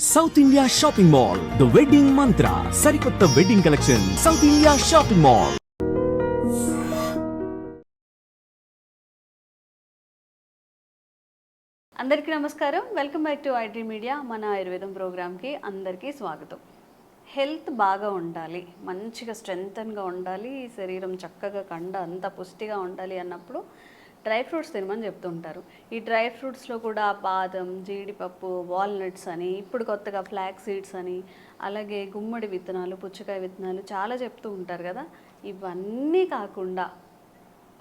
South India shopping mall the wedding మంత్ర సరికొత్త wedding collection south India shopping mall. అందరికీ నమస్కారం. Welcome back to iDream media. మన ఆయుర్వేదం ప్రోగ్రామ్కి అందరికీ స్వాగతం. హెల్త్ బాగా ఉండాలి, మంచిగా స్ట్రెంగ్తన్గా ఉండాలి, శరీరం చక్కగా కండ అంతా పుష్టిగా ఉండాలి అన్నప్పుడు డ్రై ఫ్రూట్స్ తినమని చెప్తుంటారు. ఈ డ్రై ఫ్రూట్స్లో కూడా బాదం, జీడిపప్పు, వాల్నట్స్ అని, ఇప్పుడు కొత్తగా ఫ్లాక్ సీడ్స్ అని, అలాగే గుమ్మడి విత్తనాలు, పుచ్చకాయ విత్తనాలు చాలా చెప్తూ ఉంటారు కదా. ఇవన్నీ కాకుండా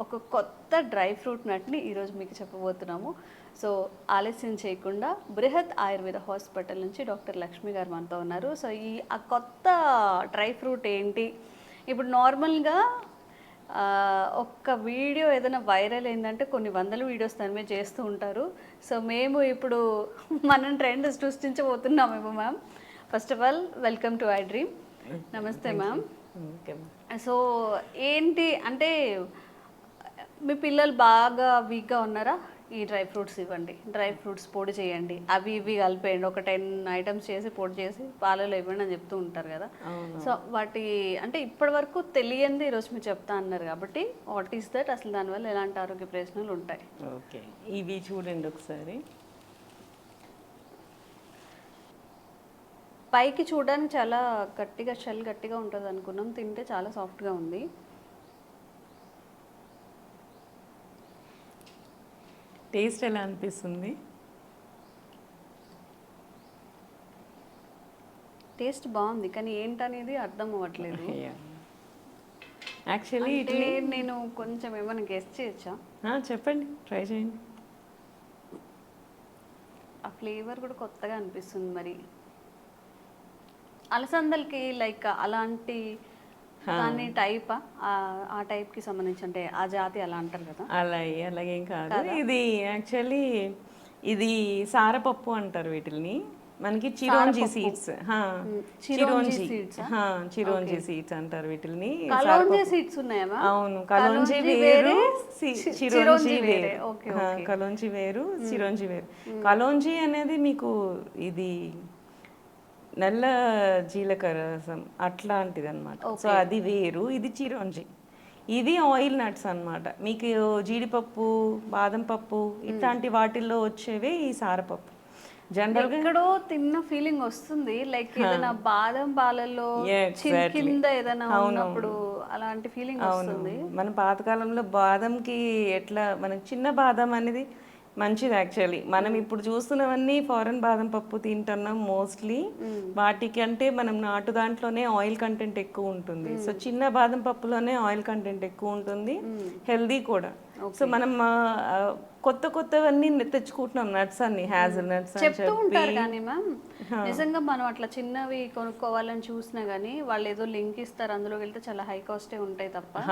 ఒక కొత్త డ్రై ఫ్రూట్ నట్ని ఈరోజు మీకు చెప్పబోతున్నాము. సో ఆలస్యం చేయకుండా బృహత్ ఆయుర్వేద హాస్పిటల్ నుంచి డాక్టర్ లక్ష్మి గారు మనతో ఉన్నారు. సో ఆ కొత్త డ్రై ఫ్రూట్ ఏంటి? ఇప్పుడు నార్మల్గా ఒక్క వీడియో ఏదైనా వైరల్ అయిందంటే కొన్ని వందల వీడియోస్ దాని మీద చేస్తూ ఉంటారు. సో మేము ఇప్పుడు మనం ట్రెండ్ సృష్టించబోతున్నామేమో ma'am. First of all welcome to iDream. నమస్తే మ్యామ్. సో ఏంటి అంటే మీ పిల్లలు బాగా వీక్గా ఉన్నారా? ఈ డ్రై ఫ్రూట్స్ ఇవ్వండి, డ్రై ఫ్రూట్స్ పొడి చేయండి, అవి ఇవి కలిపేయండి, ఒక 10 ఐటమ్స్ చేసి పొడి చేసి పాలలో ఇవ్వండి అని చెప్తూ ఉంటారు కదా. సో వాటి అంటే ఇప్పటి వరకు తెలియంది ఈరోజు మీరు చెప్తా అన్నారు కాబట్టి వాట్ ఈస్ దట్, అసలు దానివల్ల ఎలాంటి ఆరోగ్య ప్రయోజనాలు ఉంటాయి? ఓకే, ఇవి చూడండి ఒకసారి. పైకి చూడడానికి చాలా గట్టిగా షెల్ గట్టిగా ఉంటుంది అనుకున్నాం, తింటే చాలా సాఫ్ట్గా ఉంది. టేస్ట్ ఎలా అనిపిస్తుంది? టేస్ట్ బాగుంది, కానీ ఏంటనేది అర్థం అవ్వట్లేదు. యాక్చువల్లీ నేను కొంచెం ఏమైనా గెస్ట్ చేయొచ్చా? చెప్పండి, ట్రై చేయండి. ఆ ఫ్లేవర్ కూడా కొత్తగా అనిపిస్తుంది. మరి అలసందలకి లైక్ అలాంటి దాని టైపా, ఆ టైప్కి సంబంధించి అంటే ఆ జాతి అలా అంటారు కదా? అలాగేం కాదు. ఇది యాక్చువల్లీ ఇది సారపప్పు అంటారు వీటిని. మనకి చిరోంజి సీడ్స్, చిరోంజి సీడ్స్ అంటారు వీటిని. సీడ్స్ ఉన్నాయా? అవును, కలోంజి వేరు, చిరోంజి వేరు. కలోంజి వేరు, చిరోంజి వేరు. కలోంజి అనేది మీకు ఇది నల్ల జీలకర్ర రసం అట్లాంటిది అనమాట. సో అది వేరు, ఇది చిరోంజి. ఇది ఆయిల్ నట్స్ అనమాట. మీకు జీడిపప్పు, బాదం పప్పు ఇట్లాంటి వాటిల్లో వచ్చేవే ఈ సారపప్పు. జనరల్గా ఎక్కడో తిన్న ఫీలింగ్ వస్తుంది, లైక్ ఏదైనా బాదం పాలల్లో కింద ఏదైనా ఉన్నప్పుడు అలాంటి ఫీలింగ్ వస్తుంది. మన పాతకాలంలో బాదంకి ఎట్లా మనకి చిన్న బాదం అనేది మంచిది. యాక్చువల్లీ మనం ఇప్పుడు చూస్తున్నవన్నీ ఫారెన్ బాదం పప్పు తింటున్నాం మోస్ట్లీ. వాటికి అంటే మనం నాటు దాంట్లోనే ఆయిల్ కంటెంట్ ఎక్కువ ఉంటుంది. సో చిన్న బాదం పప్పులోనే ఆయిల్ కంటెంట్ ఎక్కువ ఉంటుంది, హెల్దీ కూడా. సో మనం కొత్తవన్నీ తెచ్చుకుంటున్నాం, నట్స్ అన్ని, హ్యాజల్ నట్స్ చెప్తూ ఉంటారు. కానీ మ్యామ్ నిజంగా మనం అట్లా చిన్నవి కొనుక్కోవాలని చూసినా గానీ వాళ్ళు ఏదో లింక్ ఇస్తారు, అందులోకి వెళ్తే చాలా హై కాస్టే ఉంటాయి తప్ప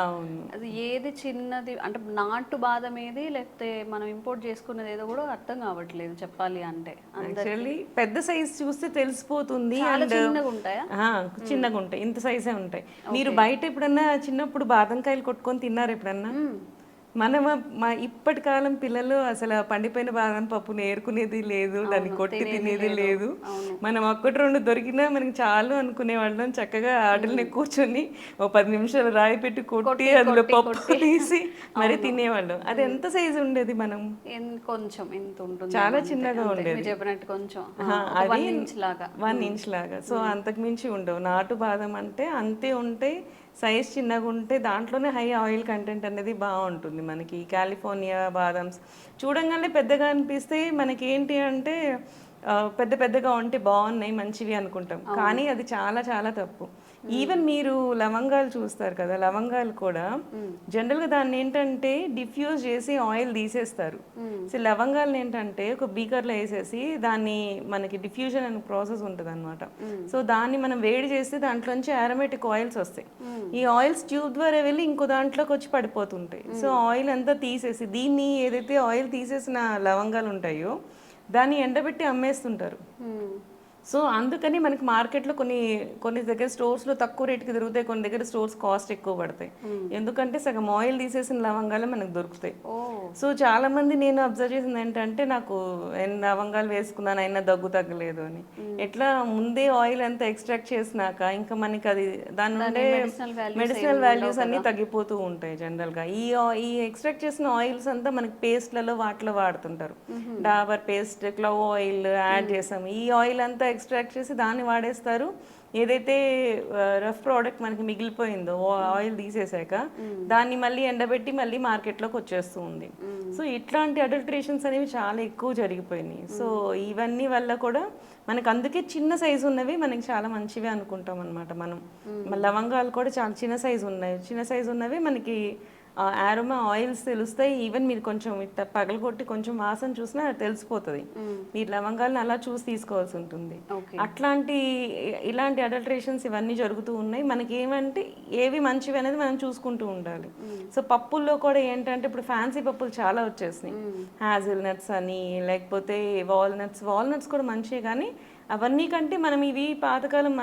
అది ఏది చిన్నది అంటే నాటు బాదం ఏది లేకపోతే మనం ఇంపోర్ట్ చేసుకున్నది ఏదో కూడా అర్థం కావట్లేదు చెప్పాలి అంటే. పెద్ద సైజ్ చూస్తే తెలిసిపోతుంది. చిన్నగా ఉంటాయా? చిన్నగా ఉంటాయి, ఇంత సైజే ఉంటాయి. మీరు బయట ఎప్పుడన్నా చిన్నప్పుడు బాదం కాయలు కొట్టుకొని తిన్నారు ఎప్పుడన్నా? మా ఇప్పటి కాలం పిల్లలు అసలు పండిపోయిన బాదం పప్పుని ఏరుకునేది లేదు, దాన్ని కొట్టి తినేది లేదు. మనం ఒక్కటి రెండు దొరికినా మనకి చాలు అనుకునే వాళ్ళం. చక్కగా ఆటల్ని కూర్చొని ఓ 10 నిమిషాలు రాయి పెట్టి కొట్టి అందులో పప్పు తీసి మరి తినేవాళ్ళం. అది ఎంత సైజు ఉండేది? మనం కొంచెం ఇంత ఉంటుంది, చాలా చిన్నగా ఉండేది, చెప్పినట్టు కొంచెం అది 1 ఇంచ్ లాగా. సో అంతకు మించి ఉండవు. నాటు బాదం అంటే అంతే ఉంటాయి, సైజ్ చిన్నగా ఉంటే దాంట్లోనే హై ఆయిల్ కంటెంట్ అనేది బాగుంటుంది. మనకి కాలిఫోర్నియా బాదమ్స్ చూడంగానే పెద్దగా అనిపిస్తే మనకి ఏంటి అంటే పెద్దగా ఉంటే బాగున్నాయి, మంచివి అనుకుంటాం. కానీ అది చాలా చాలా తప్పు. ఈవెన్ మీరు లవంగాలు చూస్తారు కదా, లవంగాలు కూడా జనరల్గా దాన్ని ఏంటంటే డిఫ్యూజ్ చేసి ఆయిల్ తీసేస్తారు. సో లవంగాలను ఏంటంటే ఒక బీకర్లో వేసేసి దాన్ని మనకి డిఫ్యూజన్ అనే ప్రాసెస్ ఉంటుంది అనమాట. సో దాన్ని మనం వేడి చేస్తే దాంట్లోంచి అరోమేటిక్ ఆయిల్స్ వస్తాయి. ఈ ఆయిల్స్ ట్యూబ్ ద్వారా వెళ్ళి ఇంకో దాంట్లోకి వచ్చి పడిపోతుంటాయి. సో ఆయిల్ అంతా తీసేసి దీన్ని ఏదైతే ఆయిల్ తీసేసిన లవంగాలు ఉంటాయో దాన్ని ఎండబెట్టి అమ్మేస్తుంటారు. సో అందుకని మనకి మార్కెట్లో కొన్ని దగ్గర స్టోర్స్లో తక్కువ రేటుకి దొరుకుతాయి, కొన్ని దగ్గర స్టోర్స్ కాస్ట్ ఎక్కువ పడతాయి. ఎందుకంటే సగం ఆయిల్ తీసేసిన లవంగాలు మనకు దొరుకుతాయి. సో చాలా మంది నేను అబ్జర్వ్ చేసింది ఏంటంటే నాకు లవంగాలు వేసుకున్నాను అయినా దగ్గు తగ్గలేదు అని. ఎట్లా ముందే ఆయిల్ అంతా ఎక్స్ట్రాక్ట్ చేసినాక ఇంకా మనకి అది దాని నుండే మెడిసినల్ వాల్యూస్ అన్ని తగ్గిపోతూ ఉంటాయి జనరల్గా. ఈ ఎక్స్ట్రాక్ట్ చేసిన ఆయిల్స్ అంతా మనకి పేస్ట్లలో వాటిలో వాడుతుంటారు. Dabur paste, clove oil add చేసాం, ఈ ఆయిల్ అంతా ఎక్స్ట్రాక్ట్ చేసి దాన్ని వాడేస్తారు. ఏదైతే రఫ్ ప్రోడక్ట్ మనకి మిగిలిపోయిందో ఆయిల్ తీసేసాక దాన్ని మళ్ళీ ఎండబెట్టి మళ్ళీ మార్కెట్లోకి వచ్చేస్తూ ఉంది. సో ఇట్లాంటి అడల్ట్రేషన్స్ అనేవి చాలా ఎక్కువ జరిగిపోయినాయి. సో ఇవన్నీ వల్ల కూడా మనకు అందుకే చిన్న సైజు ఉన్నవి మనకి చాలా మంచివి అనుకుంటాం అనమాట. మనం లవంగాలు కూడా చాలా చిన్న సైజు ఉన్నాయి, చిన్న సైజు ఉన్నవి మనకి ఆరోమా ఆయిల్స్ తెలుస్తాయి. ఈవెన్ మీరు కొంచెం ఇట్లా పగలగొట్టి కొంచెం వాసన చూసినా తెలిసిపోతుంది. మీరు లవంగాలను అలా చూసి తీసుకోవాల్సి ఉంటుంది. ఇలాంటి అడల్ట్రేషన్స్ ఇవన్నీ జరుగుతూ ఉన్నాయి. మనకి ఏమంటే ఏవి మంచివి అనేది మనం చూసుకుంటూ ఉండాలి. సో పప్పుల్లో కూడా ఏంటంటే ఇప్పుడు ఫ్యాన్సీ పప్పులు చాలా వచ్చేసినాయి. హ్యాజిల్ నట్స్ అని, లేకపోతే వాల్నట్స్ కూడా మంచివి, కానీ అవన్నీ కంటే మనం ఇవి పాతకాలం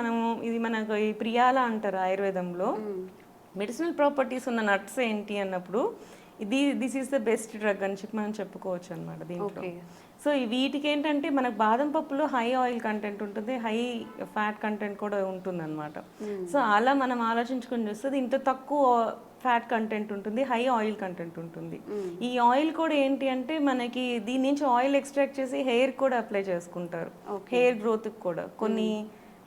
ఇది మనకు ఈ ప్రియాల అంటారు ఆయుర్వేదంలో, మెడిసినల్ ప్రాపర్టీస్ ఉన్న నట్స్ ఏంటి అన్నప్పుడు this is the best drug అని చెప్పి మనం చెప్పుకోవచ్చు అనమాట దీంట్లో. సో వీటికి ఏంటంటే మనకు బాదం పప్పులో హై ఆయిల్ కంటెంట్ ఉంటుంది, హై ఫ్యాట్ కంటెంట్ కూడా ఉంటుంది అనమాట. సో అలా మనం ఆలోచించుకొని చూస్తే ఇంత తక్కువ ఫ్యాట్ కంటెంట్ ఉంటుంది, హై ఆయిల్ కంటెంట్ ఉంటుంది. ఈ ఆయిల్ కూడా ఏంటి అంటే మనకి దీని నుంచి ఆయిల్ ఎక్స్ట్రాక్ట్ చేసి హెయిర్ కూడా అప్లై చేసుకుంటారు, హెయిర్ గ్రోత్కి కూడా. కొన్ని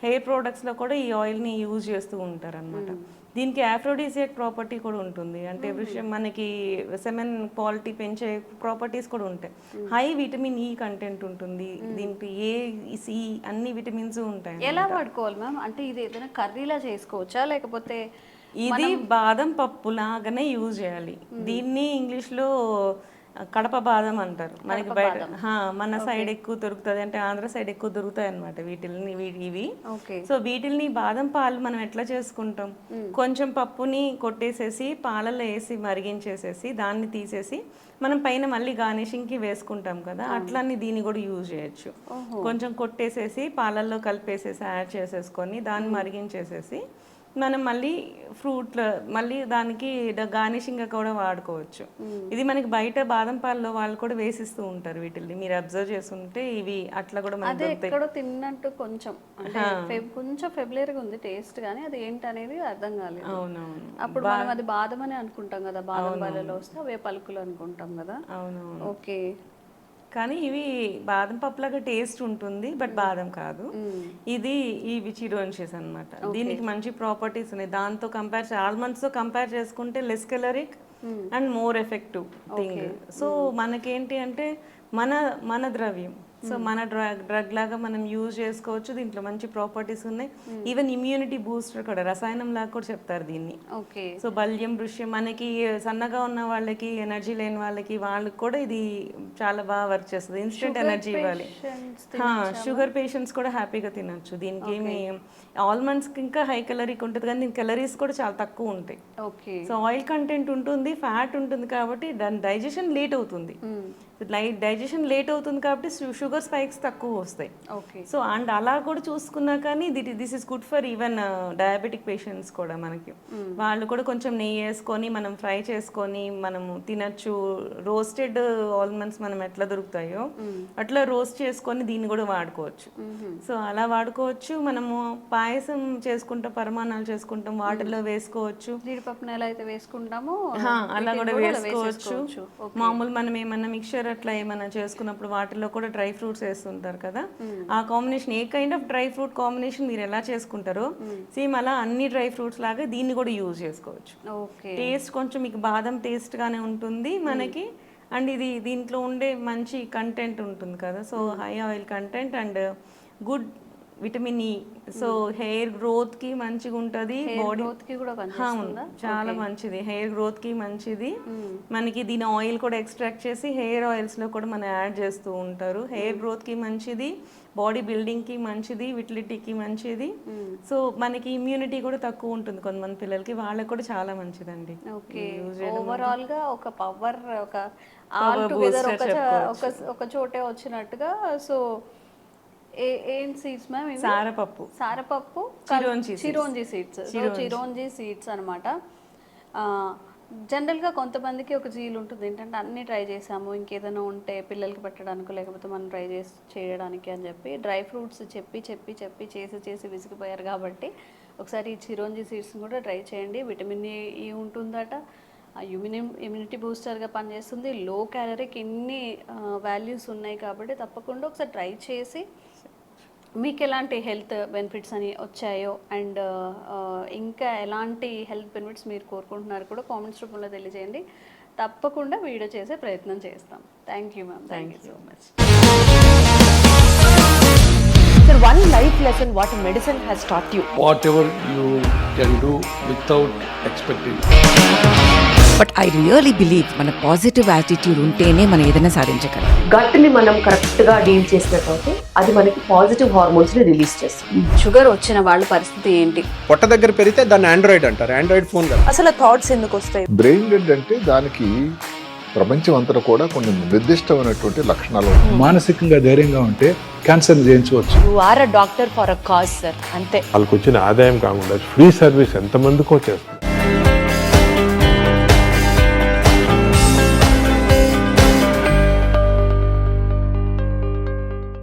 హెయిర్ ప్రోడక్ట్స్లో కూడా ఈ ఆయిల్ని యూజ్ చేస్తూ ఉంటారు అనమాట. దీనికి ఆఫ్రోడిసియాక్ ప్రాపర్టీ కూడా ఉంటుంది, అంటే మనకి సెమెన్ క్వాలిటీ పెంచే ప్రాపర్టీస్ కూడా ఉంటాయి. హై విటమిన్ ఈ కంటెంట్ ఉంటుంది దీనికి, ఏ సి అన్ని విటమిన్స్ ఉంటాయి. ఎలా వాడుకోవాలి మ్యామ్? అంటే ఇది ఏదైనా కర్రీలా చేసుకోవచ్చా, లేకపోతే ఇది బాదం పప్పు లాగానే యూజ్ చేయాలి. దీన్ని ఇంగ్లీష్లో కడప బాదం అంటారు. మనకి బయట మన సైడ్ ఎక్కువ దొరుకుతుంది, అంటే ఆంధ్ర సైడ్ ఎక్కువ దొరుకుతాయి అనమాట ఇవి. సో వీటిల్ని బాదం పాలు మనం ఎట్లా చేసుకుంటాం, కొంచెం పప్పుని కొట్టేసేసి పాలల్లో వేసి మరిగించేసేసి దాన్ని తీసేసి మనం పైన మళ్ళీ గార్నిషింగ్కి వేసుకుంటాం కదా, అట్లన్నీ దీన్ని కూడా యూజ్ చేయొచ్చు. కొంచెం కొట్టేసేసి పాలల్లో కలిపేసేసి యాడ్ చేసేసుకొని దాన్ని మరిగించేసేసి మనం మళ్ళీ మళ్ళీ దానికి గార్నిషింగ్ కూడా వాడుకోవచ్చు. ఇది మనకి బయట బాదం పాలలో వాళ్ళు కూడా వేసిస్తూ ఉంటారు వీటిని, మీరు అబ్జర్వ్ చేస్తుంటే ఇవి అట్లా కూడా ఎక్కడో తిన్నట్టు కొంచెం కొంచెం ఫెమిలియర్గా ఉంది టేస్ట్, కానీ అది ఏంటి అనేది అర్థం కాలేదు. అవునవును, అప్పుడు మనం అది బాదం అని అనుకుంటాం కదా, బాదం పాలలో వస్తే అవే పలుకులు అనుకుంటాం కదా. అవునవును, ఓకే. కానీ ఇవి బాదం పప్పులాగా టేస్ట్ ఉంటుంది, బట్ బాదం కాదు. ఇవి చిరోన్షియస్ అనమాట. దీనికి మంచి ప్రాపర్టీస్ ఉన్నాయి. దాంతో ఆల్మండ్స్తో కంపేర్ చేసుకుంటే less caloric and more effective thing. So మనకేంటి అంటే మన ద్రవ్యం, సో మన డ్రగ్ లాగా మనం యూజ్ చేసుకోవచ్చు. దీంట్లో మంచి ప్రాపర్టీస్ ఉన్నాయి. ఈవెన్ ఇమ్యూనిటీ బూస్టర్ కూడా, రసాయనం లాగా కూడా చెప్తారు దీన్ని. సో బల్యం, వృష్యం, మనకి సన్నగా ఉన్న వాళ్ళకి, ఎనర్జీ లేని వాళ్ళకి కూడా ఇది చాలా బాగా వర్క్ చేస్తుంది. ఇన్స్టెంట్ ఎనర్జీ ఇవ్వాలి. షుగర్ పేషెంట్స్ కూడా హ్యాపీగా తినొచ్చు. దీనికి ఏమి ఆల్మండ్స్కి ఇంకా హై కలరీకి ఉంటుంది, కానీ దీని కలరీస్ కూడా చాలా తక్కువ ఉంటాయి. సో ఆయిల్ కంటెంట్ ఉంటుంది, ఫ్యాట్ ఉంటుంది, కాబట్టి దాని డైజెషన్ లేట్ అవుతుంది. డైజెషన్ లేట్ అవుతుంది కాబట్టి షుగర్ స్పైక్స్ తక్కువ వస్తాయి. సో అండ్ అలా కూడా చూసుకున్నా కానీ this is good for even diabetic patients కూడా. మనకి వాళ్ళు కూడా కొంచెం నెయ్యి వేసుకొని మనం ఫ్రై చేసుకొని మనము తినచ్చు. రోస్టెడ్ ఆల్మండ్స్ మనం ఎట్లా దొరుకుతాయో అట్లా రోస్ట్ చేసుకొని దీన్ని కూడా వాడుకోవచ్చు. సో అలా వాడుకోవచ్చు. మనము పాయసం చేసుకుంటాం, పరమాణాలు చేసుకుంటాం, వాటిలో వేసుకోవచ్చు. జీడిపప్పును ఎలా అయితే వేసుకుంటామో అలా కూడా వేసుకోవచ్చు. మామూలు మనం ఏమన్నా మిక్చర్ అట్లా ఏమైనా చేసుకున్నప్పుడు వాటిలో కూడా డ్రై ఫ్రూట్స్ వేస్తుంటారు కదా, ఆ combination A kind of dry fruit combination మీరు ఎలా చేసుకుంటారో సేమ్ అలా అన్ని డ్రై ఫ్రూట్స్ లాగా దీన్ని కూడా యూజ్ చేసుకోవచ్చు. టేస్ట్ కొంచెం మీకు బాదం టేస్ట్ గానే ఉంటుంది మనకి. అండ్ దీంట్లో ఉండే మంచి కంటెంట్ ఉంటుంది కదా, so high oil content and good vitamin E. So hair growth కి మంచిగా ఉంటుంది, బాడీ చాలా మంచిది, హెయిర్ గ్రోత్ కి మంచిది. మనకి దీని ఆయిల్ కూడా ఎక్స్ట్రాక్ట్ చేసి హెయిర్ ఆయిల్స్ లో కూడా మనం యాడ్ చేస్తూ ఉంటారు. హెయిర్ గ్రోత్ కి మంచిది, బాడీ బిల్డింగ్ కి మంచిది, విటిలిటీకి మంచిది. సో మనకి ఇమ్యూనిటీ కూడా తక్కువ ఉంటుంది కొంతమంది పిల్లలకి, వాళ్ళకి కూడా చాలా మంచిదండి. ఓవరాల్ గా ఒక పవర్, ఒక ఆల్ టుగెదర్ ఒక చోటే వచ్చినట్టుగా. సో ఏం సీడ్స్ మ్యామ్? సారపప్పు, సారపప్పు, చిరోంజి సీడ్స్. చిరోంజి సీడ్స్ అనమాట. జనరల్గా కొంతమందికి ఒక జీల్ ఉంటుంది ఏంటంటే అన్నీ ట్రై చేసాము, ఇంకేదైనా ఉంటే పిల్లలకి పెట్టడానికి లేకపోతే మనం ట్రై చేయడానికి అని చెప్పి డ్రై ఫ్రూట్స్ చెప్పి చేసి విసిగిపోయారు. కాబట్టి ఒకసారి ఈ చిరోంజి సీడ్స్ని కూడా ట్రై చేయండి. విటమిన్ ఈ ఉంటుందట, ఇమ్యూనిటీ బూస్టర్గా పనిచేస్తుంది, లో క్యాలరీకి ఇన్ని వాల్యూస్ ఉన్నాయి. కాబట్టి తప్పకుండా ఒకసారి ట్రై చేసి మీకు ఎలాంటి హెల్త్ బెనిఫిట్స్ అని వచ్చాయో అండ్ ఇంకా ఎలాంటి హెల్త్ బెనిఫిట్స్ మీరు కోరుకుంటున్నారు కూడా కామెంట్స్ రూపంలో తెలియజేయండి. తప్పకుండా వీడియో చేసే ప్రయత్నం చేస్తాం. Thank you ma'am. Thank you so much. Sir, one life lesson what medicine has taught you. Whatever you can do without expecting. But I really believe మన పాజిటివ్ యాటిట్యూడ్ ఉంటేనే మనం ఏదైనా సాధించగలం. గట్ని మనం కరెక్ట్గా డీల్ చేసినట్లయితే అది మనకి పాజిటివ్ హార్మోన్స్ని రిలీజ్ చేస్తుంది. షుగర్ వచ్చిన వాళ్ళ పరిస్థితి ఏంటి? పొట్ట దగ్గర పెరిగితే దాన్ని ఆండ్రాయిడ్ అంటారు, ఆండ్రాయిడ్ ఫోన్ కదా. అసలు థాట్స్ ఎందుకు వస్తాయి? బ్రెయిన్ డెడ్ అంటే దానికి ప్రపంచం అంతా కూడా కొన్ని నిర్దిష్టమైనటువంటి లక్షణాలు ఉన్నాయి. మానసికంగా ధైర్యంగా ఉంటే క్యాన్సర్ జయించవచ్చు. You are a doctor for a cause sir, అంతే. వాళ్ళకి వచ్చిన ఆదాయం కాకుండా ఫ్రీ సర్వీస్ ఎంతమందికో చేస్తారు.